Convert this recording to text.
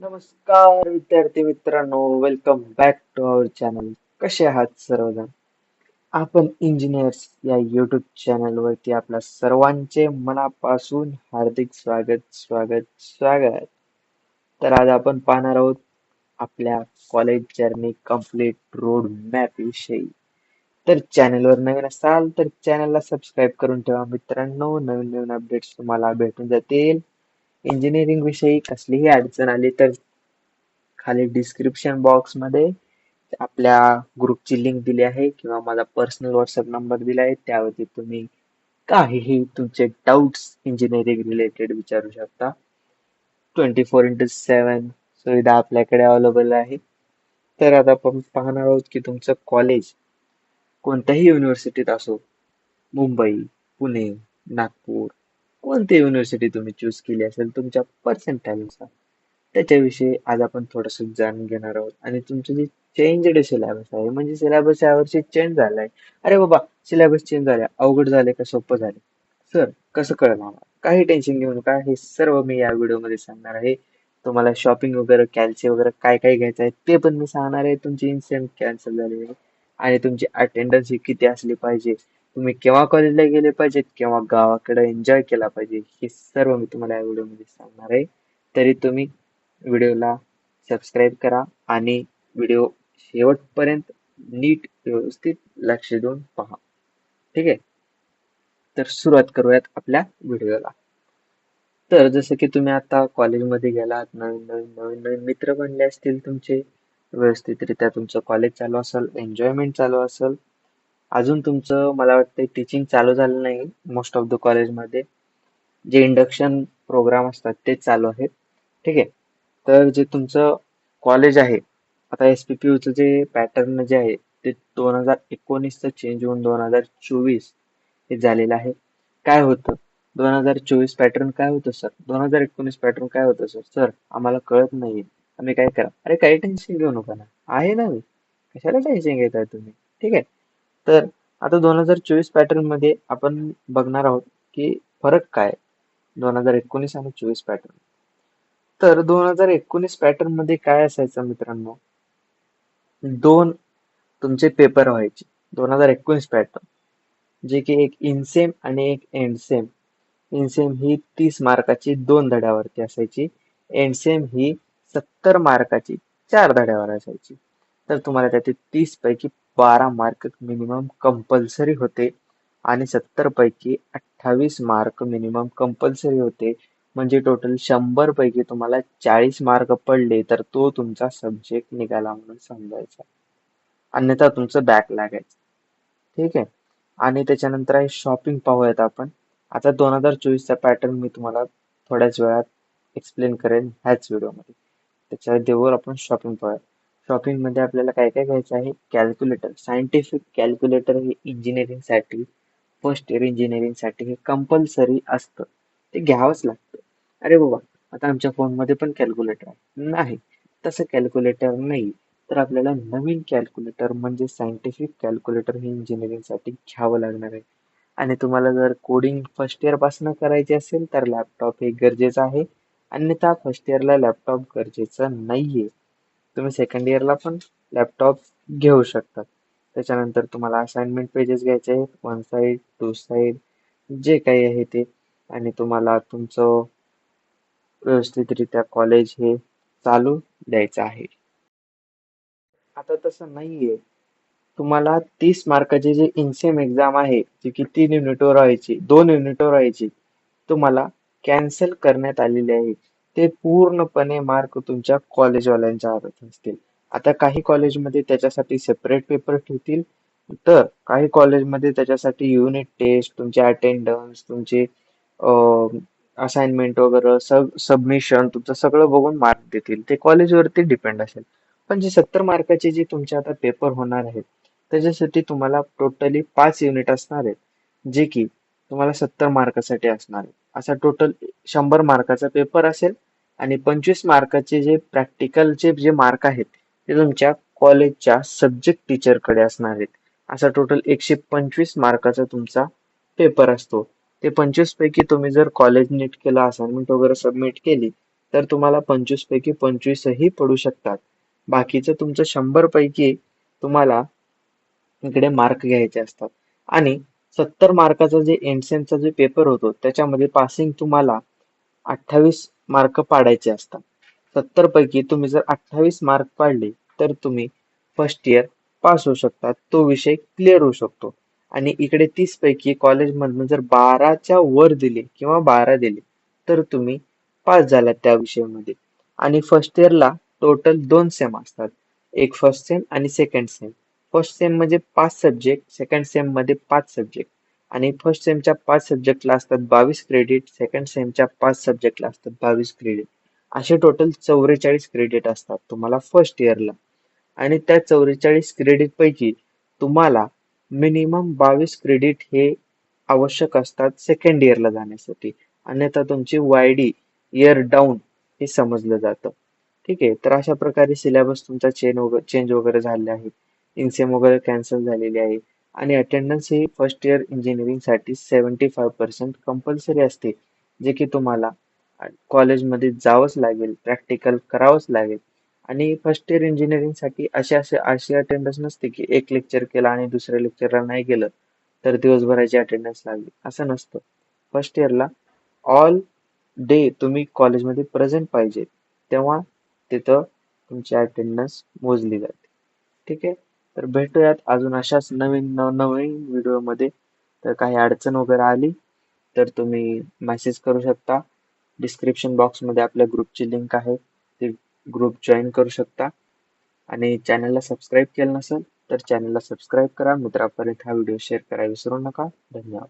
नमस्कार विद्यार्थी मित्रांनो, welcome back to our channel. कसे आहात सर्वजण? आपण इंजिनियर्स या युट्यूब चॅनल वरती आपल्या सर्वांचे मनापासून हार्दिक स्वागत. तर आज आपण पाहणार आहोत आपल्या college journey complete road map विषयी. तर चॅनलवर नवीन असाल तर चॅनलला सबस्क्राईब करून ठेवा मित्रांनो. नवीन नवीन अपडेट्स तुम्हाला भेटून जातील. इंजिनिअरिंग विषयी कसलीही अडचण आली तर खाली डिस्क्रिप्शन बॉक्स मध्ये आपल्या ग्रुपची लिंक दिली आहे किंवा माझा पर्सनल व्हॉट्सअप नंबर दिला आहे. त्यावरती तुम्ही काहीही तुमचे डाउट्स इंजिनिअरिंग रिलेटेड विचारू शकता. 24x7 सुविधा आपल्याकडे अवेलेबल आहे. तर आता आपण पाहणार आहोत की तुमचं कॉलेज कोणत्याही युनिव्हर्सिटीत असो, मुंबई, पुणे, नागपूर, कोणती युनिव्हर्सिटी तुम्ही चूज केली असेल तुमच्या पर्सेंटाईलनुसार, त्याच्याविषयी आज आपण थोडस जाणून घेणार आहोत. आणि तुमचं जे चेंजड सिलेबस आहे, म्हणजे सिलेबस यावर्षी चेंज झालाय. अरे बाबा, सिलेबस चेंज झालाय, अवघड झाले का सोपं झाले सर, कसं कळणार आम्हाला? काही टेन्शन घेऊ नका, हे सर्व मी या व्हिडिओमध्ये सांगणार आहे. तुम्हाला शॉपिंग वगैरे, कॅल्सी वगैरे काय काय घ्यायचं आहे ते पण मी सांगणार आहे. तुमची इन्सिडेंट कॅन्सल झाली आहे आणि तुमची अटेंडन्स ही किती असली पाहिजे, तुम्ही केव्हा कॉलेजला गेले पाहिजेत, केव्हा गावाकडे एन्जॉय केला पाहिजे, हे सर्व मी तुम्हाला या व्हिडिओमध्ये सांगणार आहे. तरी तुम्ही व्हिडिओला सबस्क्राईब करा आणि व्हिडिओ शेवटपर्यंत नीट व्यवस्थित लक्ष देऊन पहा. ठीक आहे, तर सुरुवात करूयात आपल्या व्हिडिओला. तर जसं की तुम्ही आता कॉलेजमध्ये गेलात, नवीन मित्र बनले असतील तुमचे, व्यवस्थितरित्या तुमचं कॉलेज चालू असेल, एन्जॉयमेंट चालू असेल. अजून तुमचं मला वाटतं टीचिंग चालू झालं नाही मोस्ट ऑफ द कॉलेजमध्ये. जे इंडक्शन प्रोग्राम असतात ते चालू आहेत. ठीक आहे, तर जे तुमचं कॉलेज आहे, आता एसपीपीयूचं जे पॅटर्न जे आहे ते 2019चं चेंज होऊन 2024 हे झालेलं आहे. काय होतं 2024 पॅटर्न, काय होतं सर? 2019 पॅटर्न काय होतं सर? सर आम्हाला कळत नाहीये, आम्ही काय करा? अरे काही टेन्शन घेऊ नका ना, आहे ना मी, कशाला टेन्शन घेताय तुम्ही? ठीक आहे, तर आता 2024 पॅटर्न मध्ये आपण बघणार आहोत की फरक काय 2019 आणि 24 पॅटर्न. तर 2019 पॅटर्न मध्ये काय असायचं मित्रांनो, दोन तुमचे पेपर व्हायचे. 2019 पॅटर्न जे की एक इनसेम आणि एक एंडसेम. इनसेम ही 30 मार्काची 2 धड्यावरती असायची, एंडसेम ही 70 मार्काची 4 धड्यावर असायची. तर तुम्हाला त्यातील 30 पैकी 12 मार्क मिनिमम कंपल्सरी होते आणि 70 पैकी 28 मार्क मिनिमम कंपल्सरी होते. म्हणजे टोटल 100 पैकी तुम्हाला 40 मार्क पडले तर तो तुमचा सब्जेक्ट निघाला म्हणून समजायचा, अन्यथा तुमचं बॅक लागायचं. ठीक आहे, आणि त्याच्यानंतर आहे शॉपिंग. पाहूयात आपण आता 2024चा पॅटर्न मी तुम्हाला थोड्याच वेळात एक्सप्लेन करेन ह्याच व्हिडिओमध्ये. त्याच्या देवर आपण शॉपिंग पाहूया. शॉपिंग मध्ये आपल्याला काय काय घ्यायचं आहे? कॅल्क्युलेटर, सायंटिफिक कॅल्क्युलेटर हे इंजिनिअरिंग साठी, फर्स्ट इयर इंजिनिअरिंग साठी हे कंपल्सरी असतं, ते घ्यावंच लागतं. अरे बाबा, आता आमच्या फोन मध्ये पण कॅल्क्युलेटर आहे नाही, तसं कॅल्क्युलेटर नाही. तर आपल्याला नवीन कॅल्क्युलेटर म्हणजे सायंटिफिक कॅल्क्युलेटर हे इंजिनिअरिंग साठी घ्यावं लागणार आहे. आणि तुम्हाला जर कोडिंग फर्स्ट इयर पासून करायची असेल तर लॅपटॉप हे गरजेचं आहे, अन्यथा फर्स्ट इयरला लॅपटॉप गरजेचं नाहीये. तुम्ही सेकंड इयरला पण लॅपटॉप घेऊ शकता. त्याच्यानंतर तुम्हाला असाइनमेंट पेजेस घ्यायचे आहेत, 1 साइड 2 साइड जे काही आहे ते. आणि तुम्हाला तुमचं व्यवस्थितरित्या कॉलेज हे चालू द्यायचं आहे. आता तसं नाहीये, तुम्हाला 30 मार्काचे जे इनसेम एक्झाम आहे जी की 3 युनिटवर व्हायची, 2 युनिटवर व्हायची, तुम्हाला कॅन्सल करण्यात आलेले आहे. ते पूर्णपणे मार्क तुमच्या कॉलेजवाल्यांच्या हातात असतील. आता काही कॉलेजमध्ये त्याच्यासाठी सेपरेट पेपर ठेवतील, तर काही कॉलेजमध्ये त्याच्यासाठी युनिट टेस्ट, तुमचे अटेंडन्स, तुमचे असाइनमेंट वगैरे सबमिशन तुमचं सगळं बघून मार्क देतील. ते कॉलेजवरती डिपेंड असेल. पण जे 70 मार्काचे जे तुमचे आता पेपर होणार आहेत त्याच्यासाठी तुम्हाला टोटली 5 युनिट असणार आहेत, जे की तुम्हाला 70 मार्कासाठी असणार आहे. असा टोटल 100 मार्काचा पेपर असेल आणि 25 मार्काचे जे प्रॅक्टिकलचे जे मार्क आहेत ते तुमच्या कॉलेजच्या सब्जेक्ट टीचरकडे असणार आहेत. असा टोटल 125 मार्काचा तुमचा पेपर असतो. ते 25 पैकी तुम्ही जर कॉलेज नीट केलं, असाइनमेंट वगैरे सबमिट केली, तर तुम्हाला 25 पैकी 25ही पडू शकतात. बाकीचं तुमचं 100 पैकी तुम्हाला इकडे मार्क घ्यायचे असतात. आणि 70 मार्काचा जे एंडसेमचा जे पेपर होतो त्याच्यामध्ये पासिंग तुम्हाला 28 मार्क पाडायचे असतात. 70 पैकी तुम्ही जर 28 मार्क पाडले तर तुम्ही फर्स्ट इयर पास होऊ शकतात. तो विषय क्लिअर होऊ शकतो. आणि इकडे 30 पैकी कॉलेजमधनं जर 12च्या वर दिले किंवा 12 दिले तर तुम्ही पास झालात त्या विषयामध्ये. आणि फर्स्ट इयरला टोटल 2 सेम असतात. एक फर्स्ट सेम आणि सेकंड सेम. फर्स्ट सेम मध्ये 5 सब्जेक्ट, सेकंड सेम मध्ये 5 सब्जेक्ट. आणि फर्स्ट सेमच्या 5 सब्जेक्टला असतात 22 क्रेडिट, सेकंड सेमच्या 5 सब्जेक्टला असतात 22 क्रेडिट. असे टोटल 44 क्रेडिट असतात तुम्हाला फर्स्ट इयरला. आणि त्या 44 क्रेडिट पैकी तुम्हाला मिनिमम 22 क्रेडिट हे आवश्यक असतात सेकंड इयरला जाण्यासाठी. अन्यथा तुमची वायडी इयर डाऊन हे समजलं जातं. ठीक आहे. तर अशा प्रकारे सिलेबस तुमचा चेंज वगैरे झाले आहे. इनसेम वगैरे कॅन्सल झालेली आहे. आणि अटेंडन्स ही फर्स्ट इयर इंजिनिअरिंग साठी 75% कंपल्सरी असते, जे की तुम्हाला कॉलेजमध्ये जावंच लागेल, प्रॅक्टिकल करावंच लागेल. आणि फर्स्ट इयर इंजिनिअरिंग साठी अशी अटेंडन्स नसते की एक लेक्चर केला आणि दुसऱ्या लेक्चरला नाही गेलं तर दिवसभराची अटेंडन्स लागली, असं नसतं. फर्स्ट इयरला ऑल डे तुम्ही कॉलेजमध्ये प्रेझेंट पाहिजे, तेव्हा तिथं तुमची अटेंडन्स मोजली जाते. ठीक आहे. तर भेटूयात अजून अशाच नवीन व्हिडिओमध्ये. तर काही अडचण वगैरे आली तर तुम्ही मेसेज करू शकता. डिस्क्रिप्शन बॉक्समध्ये आपल्या ग्रुपची लिंक आहे, ते ग्रुप जॉईन करू शकता. आणि चॅनलला सबस्क्राईब केलं नसेल तर चॅनलला सबस्क्राईब करा. मित्रांपर्यंत हा व्हिडिओ शेअर करायला विसरू नका. धन्यवाद.